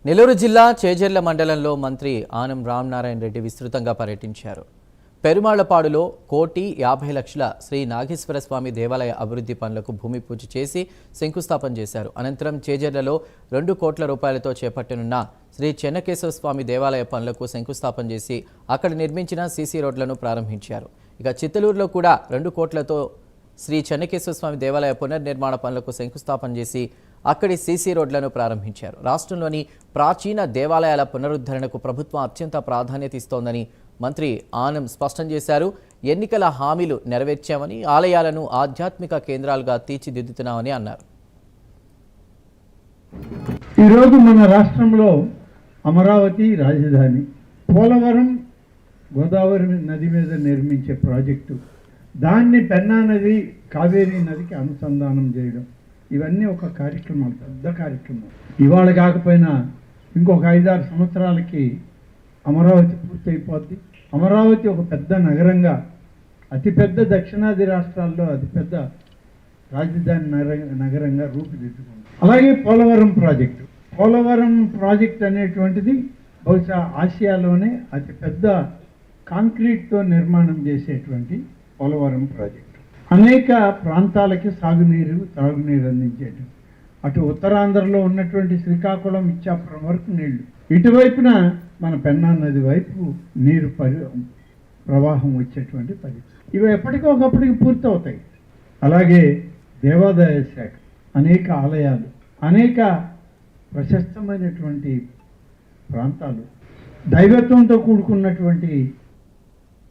నెల్లూరు జిల్లా చేజర్ల మండలంలో మంత్రి ఆనం రామనారాయణ రెడ్డి విస్తృతంగా పర్యటించారు. పెరుమాళ్లపాడులో 1,50,00,000 శ్రీ నాగేశ్వర స్వామి దేవాలయ అభివృద్ధి పనులకు భూమి పూజ చేసి శంకుస్థాపన చేశారు. అనంతరం చేజర్లలో 2 కోట్ల రూపాయలతో చేపట్టనున్న శ్రీ చెన్నకేశవ స్వామి దేవాలయ పనులకు శంకుస్థాపన చేసి అక్కడ నిర్మించిన సీసీ రోడ్లను ప్రారంభించారు. ఇక చిత్తలూరులో కూడా 2 కోట్లతో శ్రీ చెన్నకేశవ స్వామి దేవాలయ పునర్నిర్మాణ పనులకు శంకుస్థాపన చేసి అక్కడి సీసీ రోడ్లను ప్రారంభించారు. రాష్ట్రంలోని ప్రాచీన దేవాలయాల పునరుద్ధరణకు ప్రభుత్వం అత్యంత ప్రాధాన్యత ఇస్తోందని మంత్రి ఆనం స్పష్టం చేశారు. ఎన్నికల హామీలు నెరవేర్చామని, ఆలయాలను ఆధ్యాత్మిక కేంద్రాలుగా తీర్చిదిద్దుతున్నామని అన్నారు. ఈరోజు మన రాష్ట్రంలో అమరావతి రాజధాని, పోలవరం గోదావరి నది మీద నిర్మించే ప్రాజెక్టు, దాన్ని పెన్నా నది కావేరీ నదికి అనుసంధానం చేయడం, ఇవన్నీ ఒక కార్యక్రమాలు, పెద్ద కార్యక్రమం. ఇవాళ కాకపోయినా ఇంకొక 5-6 సంవత్సరాలకి అమరావతి పూర్తయిపోద్ది. అమరావతి ఒక పెద్ద నగరంగా, అతిపెద్ద దక్షిణాది రాష్ట్రాల్లో అతిపెద్ద రాజధాని నగరంగా రూపుదిద్దుకుంది. అలాగే పోలవరం ప్రాజెక్ట్ అనేటువంటిది బహుశా ఆసియాలోనే అతిపెద్ద కాంక్రీట్తో నిర్మాణం చేసేటువంటి పోలవరం ప్రాజెక్టు అనేక ప్రాంతాలకి త్రాగునీరు అందించేది. అటు ఉత్తరాంధ్రలో ఉన్నటువంటి శ్రీకాకుళం, ఇచ్చాపురం వరకు నీళ్లు, ఇటువైపున మన పెన్నా నది వైపు నీరు ప్రవాహం వచ్చేటువంటి పరిస్థితి. ఇవి ఎప్పటికొకప్పటికి పూర్తవుతాయి. అలాగే దేవాదాయ శాఖ, అనేక ఆలయాలు, అనేక ప్రశస్తమైనటువంటి ప్రాంతాలు, దైవత్వంతో కూడుకున్నటువంటి